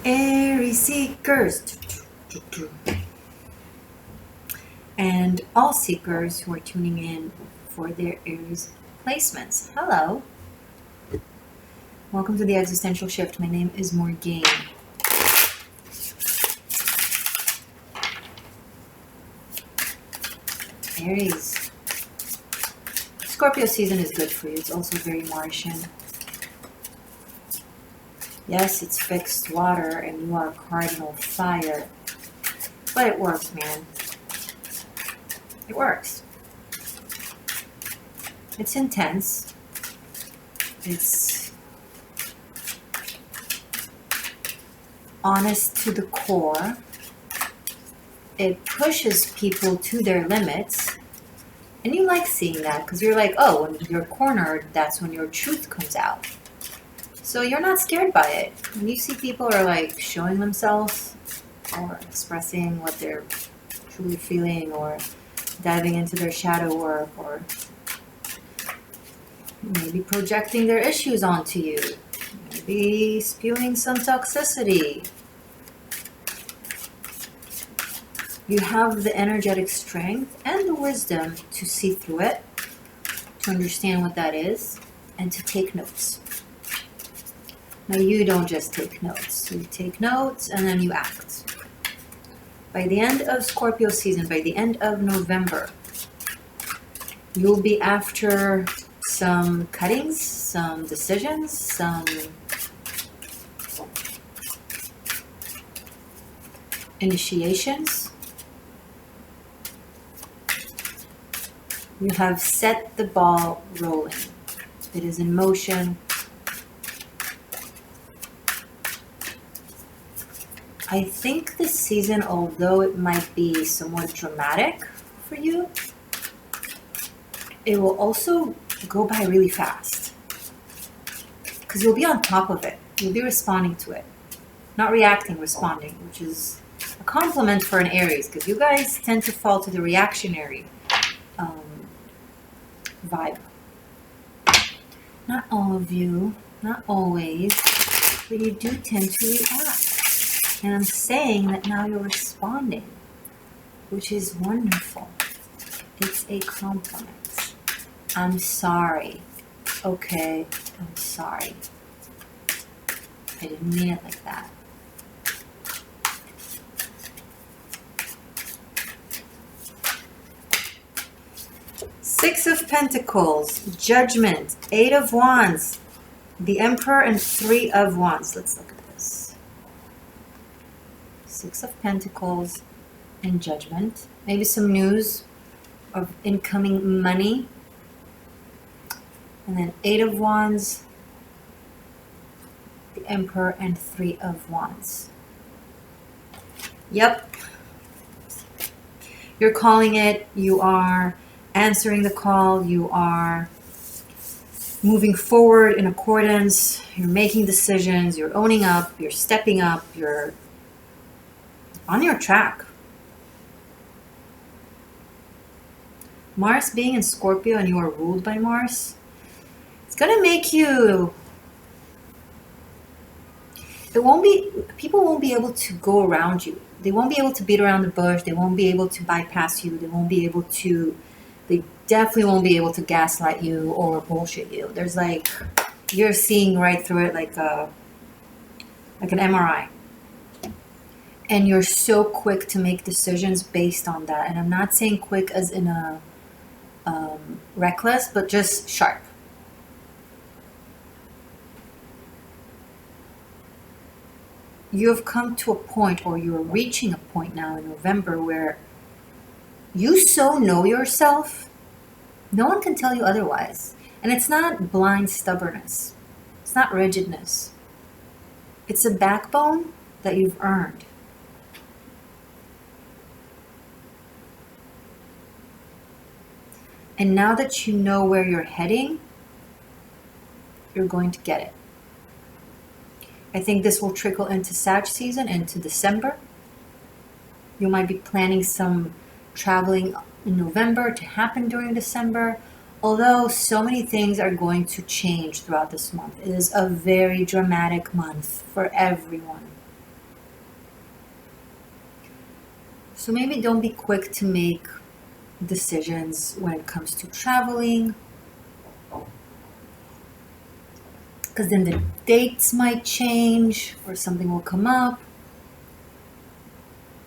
Aries seekers. And all seekers who are tuning in for their Aries placements. Hello. Welcome to the Existential Shift. My name is Morgane. Aries. Scorpio season is good for you. It's also very Martian. Yes, it's fixed water and you are cardinal fire. But it works, man. It works. It's intense. It's honest to the core. It pushes people to their limits. And you like seeing that because you're like, oh, when you're cornered, that's when your truth comes out. So you're not scared by it. When you see people are like showing themselves or expressing what they're truly feeling or diving into their shadow work or maybe projecting their issues onto you, maybe spewing some toxicity. You have the energetic strength and the wisdom to see through it, to understand what that is, and to take notes. Now you don't just take notes. You take notes and then you act. By the end of Scorpio season, by the end of November, you'll be after some cuttings, some decisions, some initiations. You have set the ball rolling. It is in motion. I think this season, although it might be somewhat dramatic for you, it will also go by really fast. Because you'll be on top of it. You'll be responding to it. Not reacting, responding, which is a compliment for an Aries, because you guys tend to fall to the reactionary vibe. Not all of you, not always, but you do tend to react. And I'm saying that now you're responding, which is wonderful. It's a compliment. I'm sorry. Okay, I'm sorry. I didn't mean it like that. Six of Pentacles, Judgment, Eight of Wands, the Emperor, and Three of Wands. Let's look at this. Six of Pentacles and Judgment. Maybe some news of incoming money. And then Eight of Wands, the Emperor, and Three of Wands. Yep. You're calling it. You are answering the call. You are moving forward in accordance. You're making decisions. You're owning up. You're stepping up. You're on your track. Mars being in Scorpio and you are ruled by Mars, it's going to make you, people won't be able to go around you. They won't be able to beat around the bush. They won't be able to bypass you. They definitely won't be able to gaslight you or bullshit you. There's like, you're seeing right through it like an MRI. And you're so quick to make decisions based on that. And I'm not saying quick as in a reckless, but just sharp. You have come to a point, or you're reaching a point now in November where you so know yourself, no one can tell you otherwise. And it's not blind stubbornness. It's not rigidness. It's a backbone that you've earned. And now that you know where you're heading, you're going to get it. I think this will trickle into Sag season, into December. You might be planning some traveling in November to happen during December. Although so many things are going to change throughout this month. It is a very dramatic month for everyone. So maybe don't be quick to make decisions when it comes to traveling, because then the dates might change or something will come up.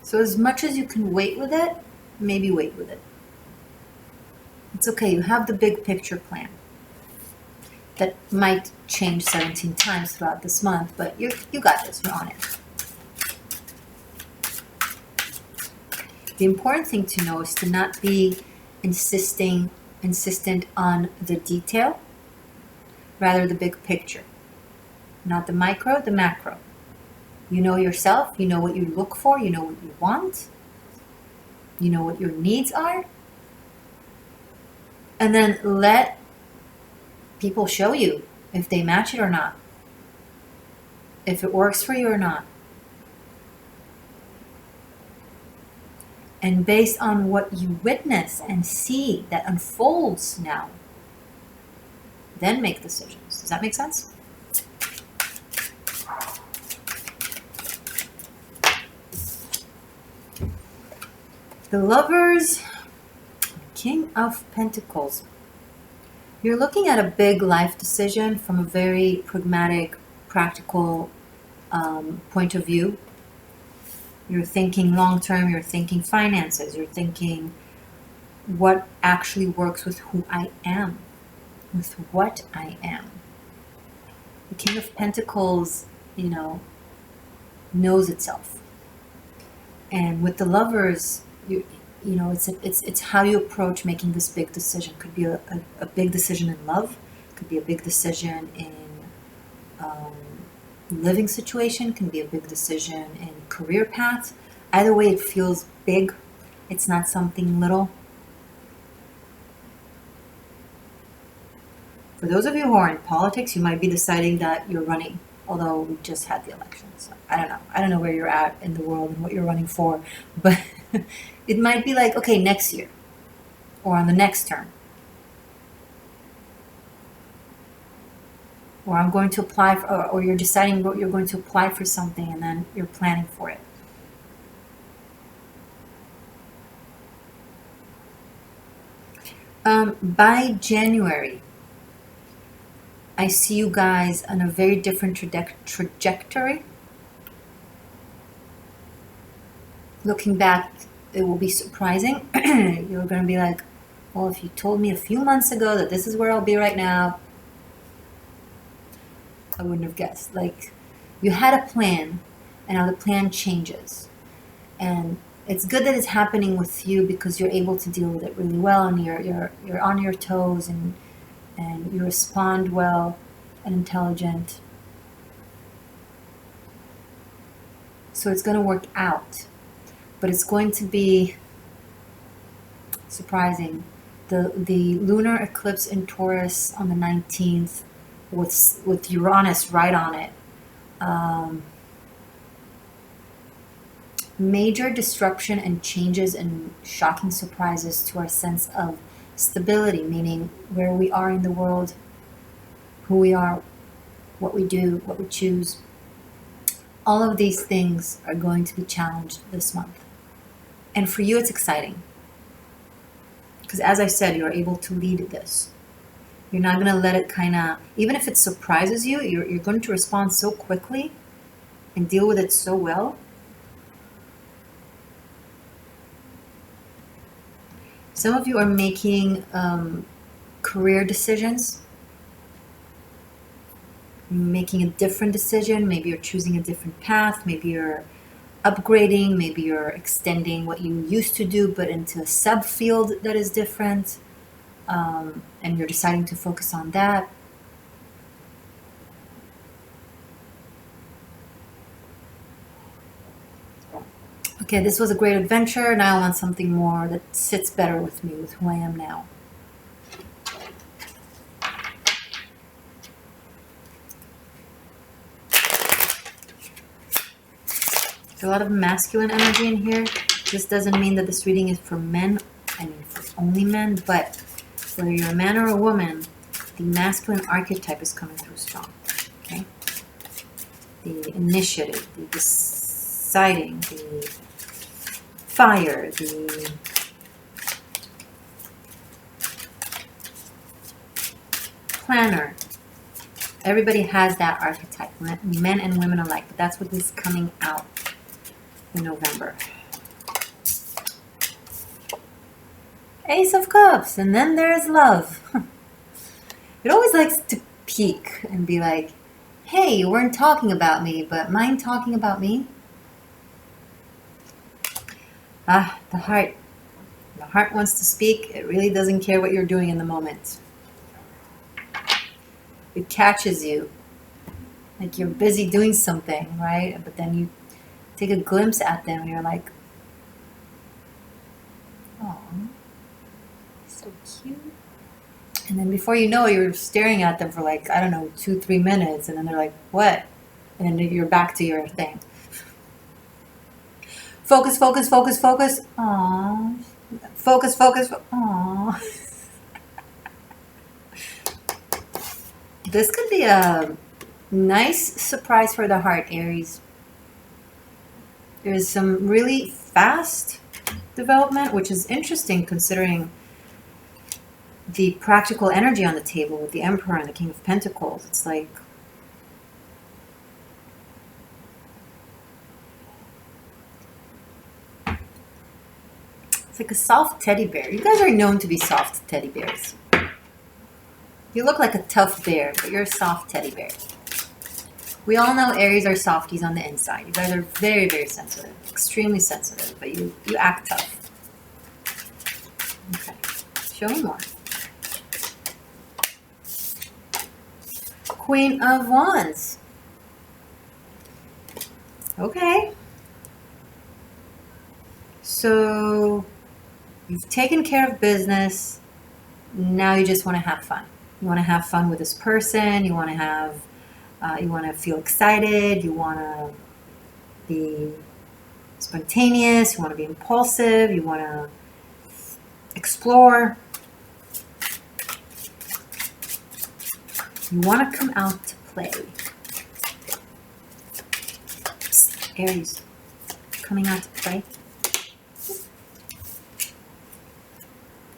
So as much as you can wait with it, maybe wait with it. It's okay, you have the big picture plan that might change 17 times throughout this month, but you got this, you're on it. The important thing to know is to not be insistent on the detail, rather the big picture. Not the micro, the macro. You know yourself, you know what you look for, you know what you want, you know what your needs are, and then let people show you if they match it or not, if it works for you or not. And based on what you witness and see that unfolds now, then make decisions. Does that make sense? The Lovers, King of Pentacles. You're looking at a big life decision from a very pragmatic, practical point of view. You're thinking long-term, you're thinking finances, you're thinking what actually works with who I am, with what I am. The King of Pentacles, knows itself. And with the Lovers, it's how you approach making this big decision. Could be a big decision in love, could be a big decision in living situation, can be a big decision in career path. Either way, it feels big. It's not something little. For those of you who are in politics, you might be deciding that you're running, although we just had the election. So I don't know. I don't know where you're at in the world and what you're running for, but it might be like, okay, next year or on the next term. Or I'm going to apply for, or you're deciding what you're going to apply for something and then you're planning for it. By January, I see you guys on a very different trajectory. Looking back, it will be surprising. You're going to be like, well, if you told me a few months ago that this is where I'll be right now, I wouldn't have guessed. Like, you had a plan, and now the plan changes. And it's good that it's happening with you because you're able to deal with it really well, and you're on your toes, and you respond well and intelligent. So it's going to work out. But it's going to be surprising. The lunar eclipse in Taurus on the 19th with Uranus right on it. Major disruption and changes and shocking surprises to our sense of stability, meaning where we are in the world, who we are, what we do, what we choose. All of these things are going to be challenged this month. And for you, it's exciting. Because as I said, you're able to lead this. You're not going to let it even if it surprises you, you're going to respond so quickly and deal with it so well. Some of you are making career decisions. You're making a different decision. Maybe you're choosing a different path. Maybe you're upgrading. Maybe you're extending what you used to do, but into a subfield that is different. And you're deciding to focus on that. Okay, this was a great adventure. Now I want something more that sits better with me, with who I am now. There's a lot of masculine energy in here. This doesn't mean that this reading is for men. I mean, for only men, but whether you're a man or a woman, the masculine archetype is coming through strong. Okay? The initiative, the deciding, fire, the planner. Everybody has that archetype, men and women alike, but that's what is coming out in November. Ace of Cups, and then there's love. It always likes to peek and be like, hey, you weren't talking about me, but mind talking about me? Ah, the heart. The heart wants to speak. It really doesn't care what you're doing in the moment. It catches you. Like you're busy doing something, right? But then you take a glimpse at them and you're like, oh, so cute. And then before you know it, you're staring at them for like, I don't know, 2-3 minutes. And then they're like, what? And then you're back to your thing. Focus, focus, focus, focus. Aww. Focus, focus. Aww. This could be a nice surprise for the heart, Aries. There's some really fast development, which is interesting considering the practical energy on the table with the Emperor and the King of Pentacles. It's like a soft teddy bear. You guys are known to be soft teddy bears. You look like a tough bear, but you're a soft teddy bear. We all know Aries are softies on the inside. You guys are very, very sensitive, extremely sensitive, but you act tough. Okay, show me more. Queen of Wands. Okay. So you've taken care of business. Now you just want to have fun. You want to have fun with this person. You want to have, you want to feel excited. You want to be spontaneous. You want to be impulsive. You want to explore. You want to come out to play. Psst, Aries, coming out to play.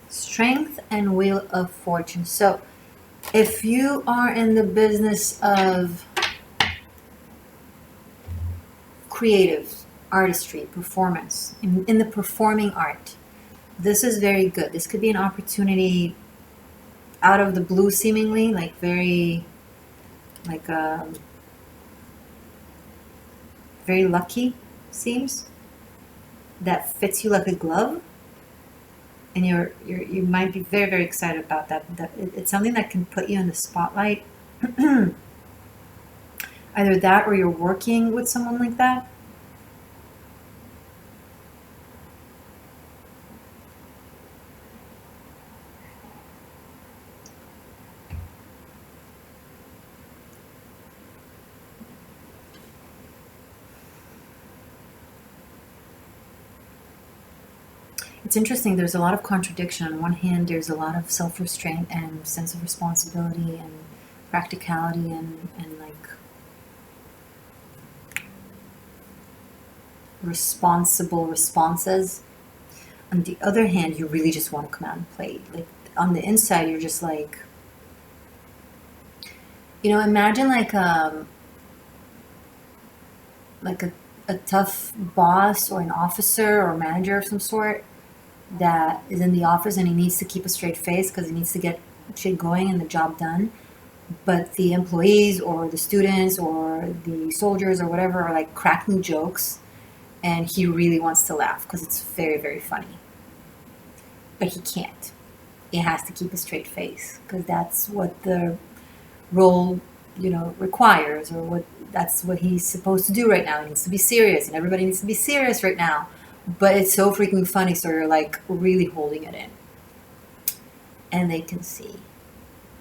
Strength and Wheel of Fortune. So if you are in the business of creative, artistry, performance, in the performing art, this is very good. This could be an opportunity out of the blue, seemingly, like very, like very lucky, seems, that fits you like a glove. And you might be very, very excited about that. It's something that can put you in the spotlight. Either that or you're working with someone like that. It's interesting, there's a lot of contradiction. On one hand, there's a lot of self-restraint and sense of responsibility and practicality and like responsible responses. On the other hand, you really just want to come out and play. Like on the inside, you're just like, you know, imagine like a tough boss or an officer or manager of some sort that is in the office and he needs to keep a straight face because he needs to get shit going and the job done. But the employees or the students or the soldiers or whatever are like cracking jokes and he really wants to laugh because it's very, very funny. But he can't. He has to keep a straight face because that's what the role, you know, requires, or that's what he's supposed to do right now. He needs to be serious and everybody needs to be serious right now. But it's so freaking funny, so you're like really holding it in. And they can see.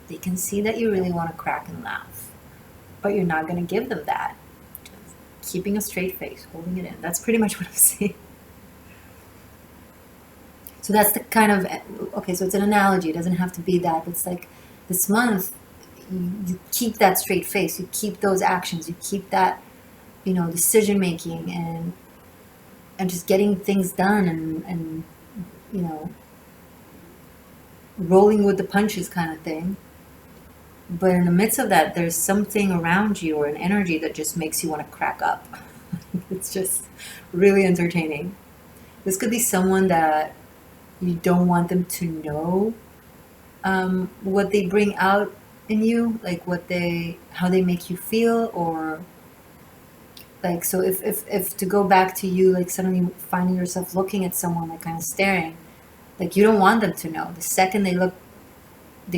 They can see that you really want to crack and laugh. But you're not going to give them that. Just keeping a straight face, holding it in. That's pretty much what I'm saying. So that's the kind of, okay, so it's an analogy. It doesn't have to be that. It's like this month, you keep that straight face. You keep those actions. You keep that, you know, decision making and and just getting things done and you know, rolling with the punches kind of thing. But in the midst of that, there's something around you or an energy that just makes you want to crack up. It's just really entertaining. This could be someone that you don't want them to know what they bring out in you, like how they make you feel, or like, so if to go back to you, like suddenly finding yourself looking at someone, like kind of staring, like you don't want them to know. The second they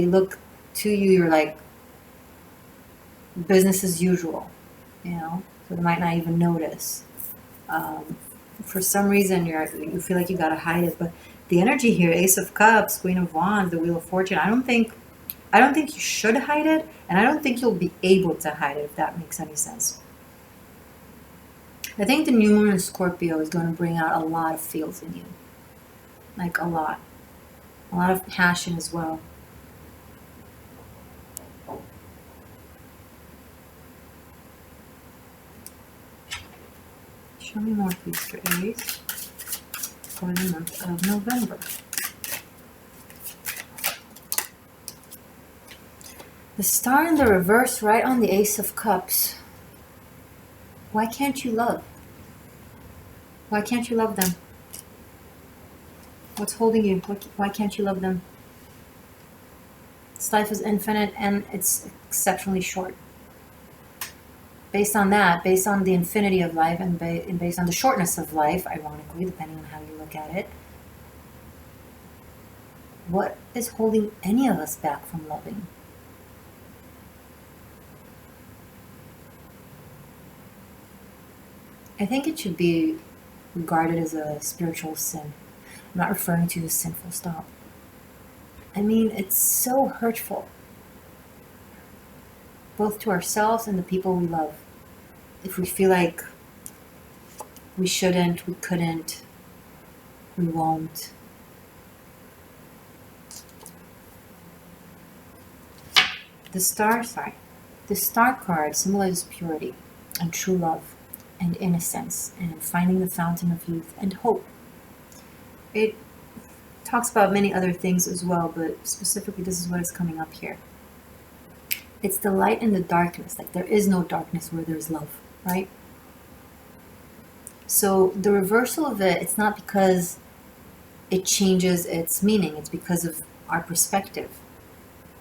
look to you, you're like business as usual, you know. So they might not even notice. For some reason, you feel like you gotta hide it, but the energy here, Ace of Cups, Queen of Wands, the Wheel of Fortune. I don't think you should hide it, and I don't think you'll be able to hide it, if that makes any sense. I think the new moon in Scorpio is going to bring out a lot of feels in you, like a lot of passion as well. Show me more, please, for Aries for the month of November. The Star in the reverse, right on the Ace of Cups. Why can't you love? Why can't you love them? What's holding you? Why can't you love them? This life is infinite and it's exceptionally short. Based on that, based on the infinity of life and based on the shortness of life, ironically, depending on how you look at it, what is holding any of us back from loving? I think it should be regarded as a spiritual sin. I'm not referring to as sinful, stop. I mean, it's so hurtful, both to ourselves and the people we love. If we feel like we shouldn't, we couldn't, we won't. The Star card symbolizes purity and true love and innocence and finding the fountain of youth and hope. It talks about many other things as well, but specifically this is what is coming up here. It's the light and the darkness. Like there is no darkness where there's love, right? So the reversal of it, it's not because it changes its meaning. It's because of our perspective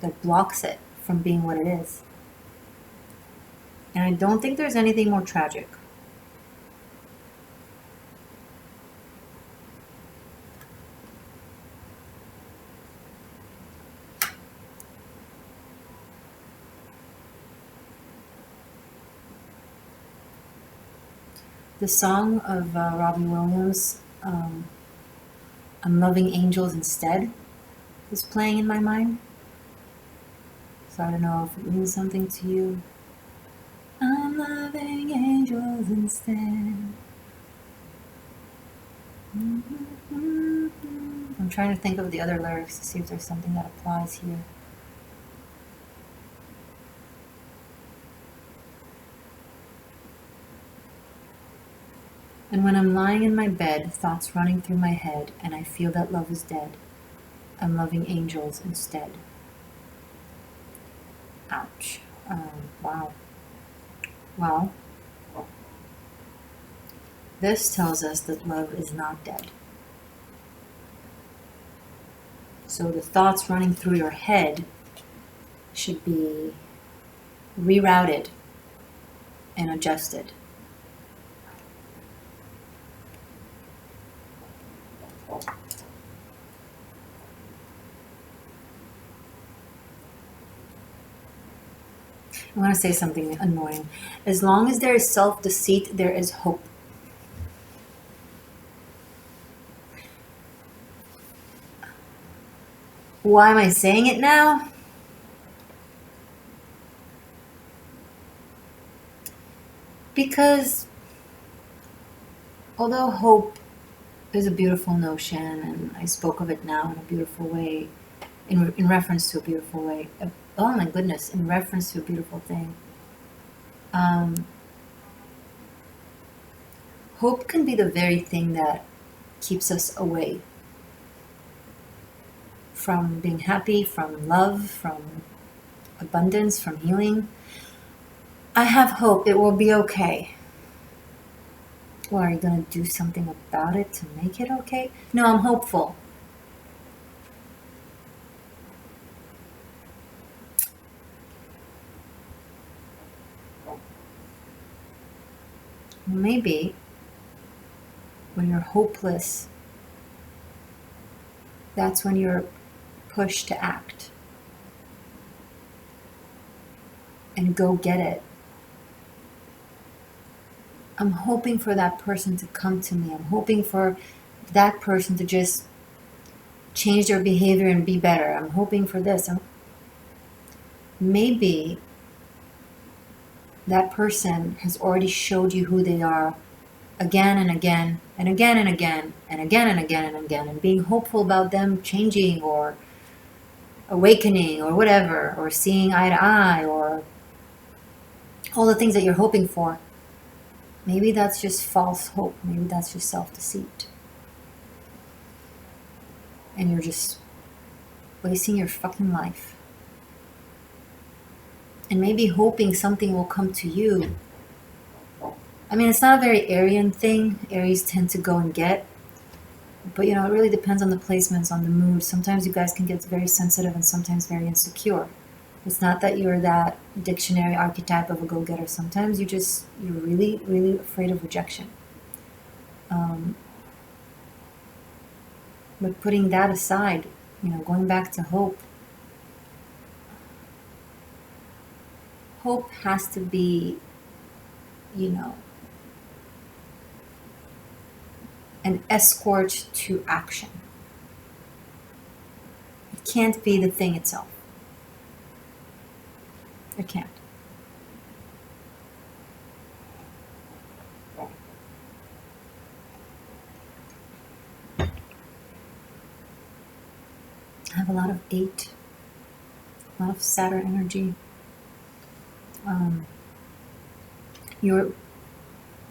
that blocks it from being what it is. And I don't think there's anything more tragic. The song of Robbie Williams, I'm Loving Angels Instead, is playing in my mind. So I don't know if it means something to you. I'm loving angels instead. I'm trying to think of the other lyrics to see if there's something that applies here. And when I'm lying in my bed, thoughts running through my head, and I feel that love is dead, I'm loving angels instead. Ouch. Wow. Well, this tells us that love is not dead. So the thoughts running through your head should be rerouted and adjusted. I want to say something annoying. As long as there is self-deceit, there is hope. Why am I saying it now? Because although hope is a beautiful notion, and I spoke of it now in a beautiful way, in reference to a beautiful way. Oh my goodness, in reference to a beautiful thing. hope can be the very thing that keeps us away from being happy, from love, from abundance, from healing. I have hope it will be okay. Well, are you going to do something about it to make it okay? No, I'm hopeful. Maybe when you're hopeless, that's when you're pushed to act and go get it. I'm hoping for that person to come to me. I'm hoping for that person to just change their behavior and be better. I'm hoping for this. Maybe that person has already showed you who they are again and again and again and again and again and again and again, and being hopeful about them changing or awakening or whatever, or seeing eye to eye, or all the things that you're hoping for. Maybe that's just false hope. Maybe that's just self-deceit. And you're just wasting your fucking life. And maybe hoping something will come to you. I mean, it's not a very Aryan thing. Aries tend to go and get. But, it really depends on the placements, on the mood. Sometimes you guys can get very sensitive and sometimes very insecure. It's not that you're that dictionary archetype of a go-getter. Sometimes you're really, really afraid of rejection. But putting that aside, going back to hope. Hope has to be, an escort to action. It can't be the thing itself. It can't. I have a lot of 8, a lot of Saturn energy.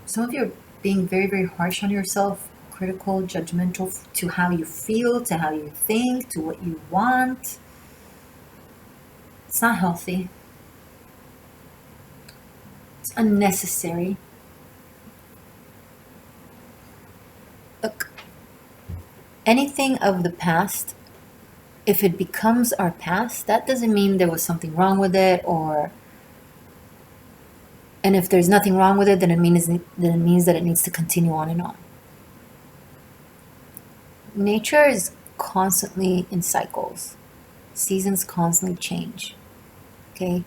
Some of you are being very, very harsh on yourself, critical, judgmental to how you feel, to how you think, to what you want. It's not healthy. It's unnecessary. Look, anything of the past, if it becomes our past, that doesn't mean there was something wrong with it, and if there's nothing wrong with it, then it means that it needs to continue on and on. Nature is constantly in cycles. Seasons constantly change. Okay?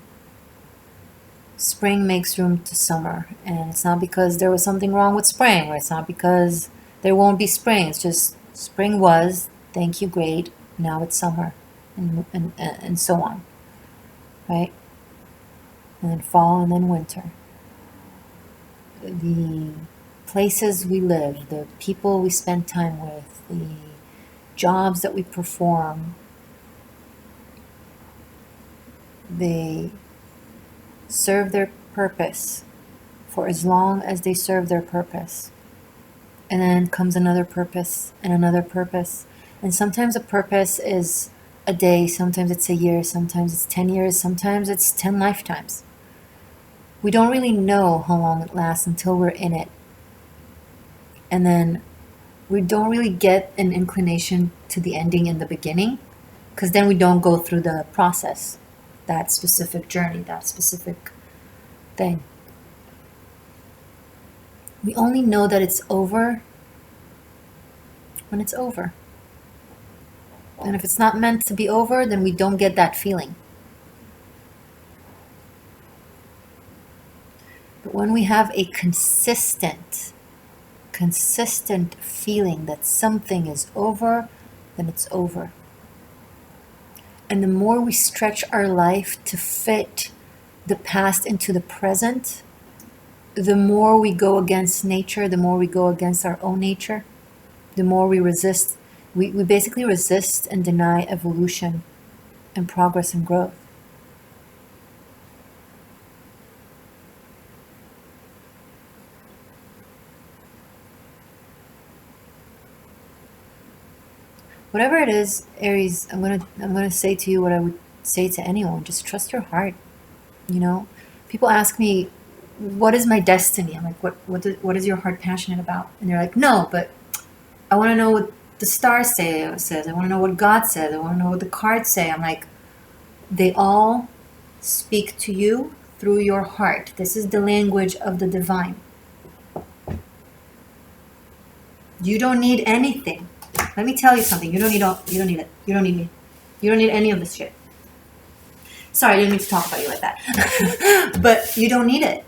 Spring makes room to summer, and it's not because there was something wrong with spring, or it's not because there won't be spring. It's just spring was, thank you, great, now it's summer, and so on, right? And then fall, and then winter. The places we live, the people we spend time with, the jobs that we perform, they serve their purpose for as long as they serve their purpose. And then comes another purpose and another purpose. And sometimes a purpose is a day, sometimes it's a year, sometimes it's 10 years, sometimes it's 10 lifetimes. We don't really know how long it lasts until we're in it. And then we don't really get an inclination to the ending in the beginning, because then we don't go through the process, that specific journey, that specific thing. We only know that it's over when it's over. And if it's not meant to be over, then we don't get that feeling. But when we have a consistent feeling that something is over, then it's over. And the more we stretch our life to fit the past into the present, the more we go against nature, the more we go against our own nature, the more we resist. We basically resist and deny evolution and progress and growth. Whatever it is, Aries, I'm gonna say to you what I would say to anyone. Just trust your heart. You know, people ask me, "What is my destiny?" I'm like, "What is your heart passionate about?" And they're like, "No, but I want to know what the stars says. I want to know what God says. I want to know what the cards say." I'm like, they all speak to you through your heart. This is the language of the divine. You don't need anything. Let me tell you something. You don't need it. You don't need me. You don't need any of this shit. Sorry, I didn't mean to talk about you like that. But you don't need it.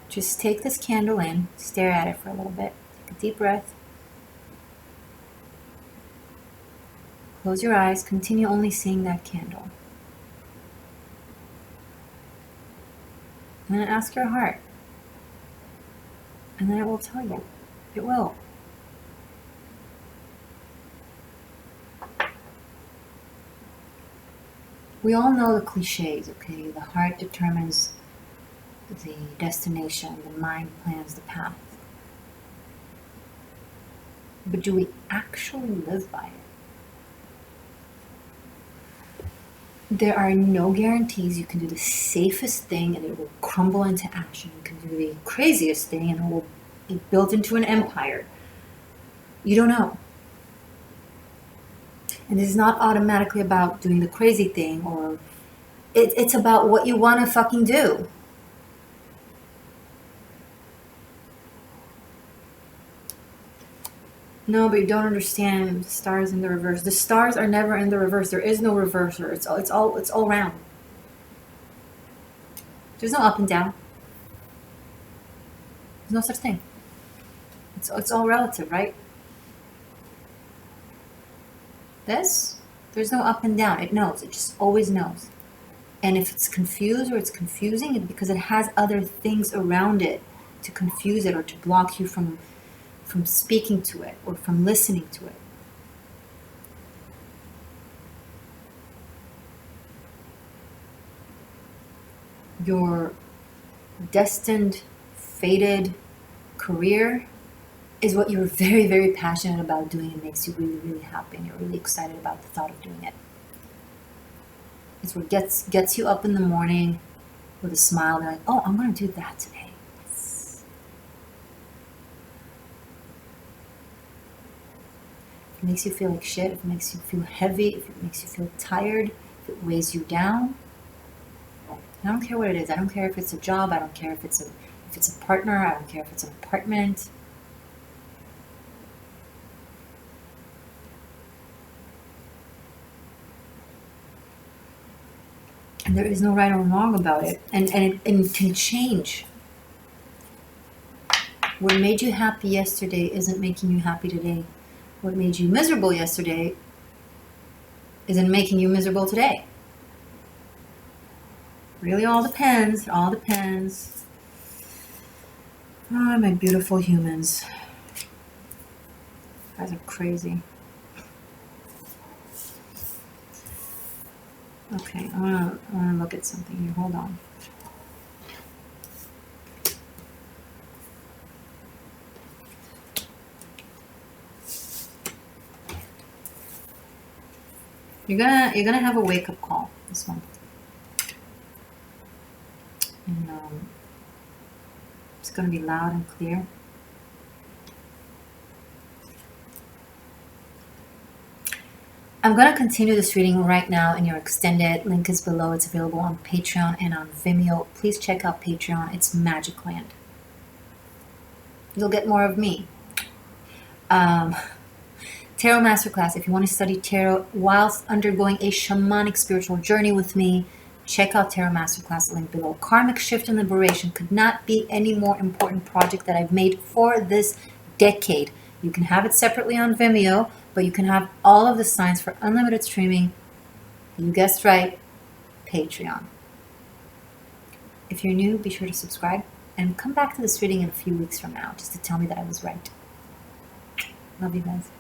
Just take this candle in, stare at it for a little bit. Take a deep breath. Close your eyes. Continue only seeing that candle. And then ask your heart. And then it will tell you. It will. We all know the cliches, okay? The heart determines the destination, the mind plans the path. But do we actually live by it? There are no guarantees. You can do the safest thing and it will crumble into ash. You can do the craziest thing and it will be built into an empire. You don't know. And it's not automatically about doing the crazy thing, or it's about what you want to fucking do. No, but you don't understand the stars in the reverse. The stars are never in the reverse. There is no reverser. It's all round. There's no up and down. There's no such thing. It's all relative, right? There's no up and down. It knows. It just always knows. And if it's confused or it's confusing, it's because it has other things around it to confuse it or to block you from speaking to it or from listening to it. Your destined, fated career is what you're very, very passionate about doing and makes you really, really happy, and you're really excited about the thought of doing it. It's what gets you up in the morning with a smile. They're like, "Oh, I'm going to do that today." Yes. If it makes you feel like shit, if it makes you feel heavy, if it makes you feel tired, if it weighs you down, I don't care what it is. I don't care if it's a job. I don't care if it's a partner. I don't care if it's an apartment. And there is no right or wrong about it. And it can change. What made you happy yesterday isn't making you happy today. What made you miserable yesterday isn't making you miserable today. Really all depends. It all depends. Oh, my beautiful humans. You guys are crazy. Okay, I wanna look at something here. Hold on. You're gonna have a wake-up call this month. And it's gonna be loud and clear. I'm going to continue this reading right now in your extended. Link is below. It's available on Patreon and on Vimeo. Please check out Patreon. It's Magic Land. You'll get more of me. Tarot Masterclass. If you want to study tarot whilst undergoing a shamanic spiritual journey with me, check out Tarot Masterclass, link below. Karmic Shift and Liberation could not be any more important project that I've made for this decade. You can have it separately on Vimeo, but you can have all of the signs for unlimited streaming. You guessed right, Patreon. If you're new, be sure to subscribe and come back to this reading in a few weeks from now just to tell me that I was right. Love you guys.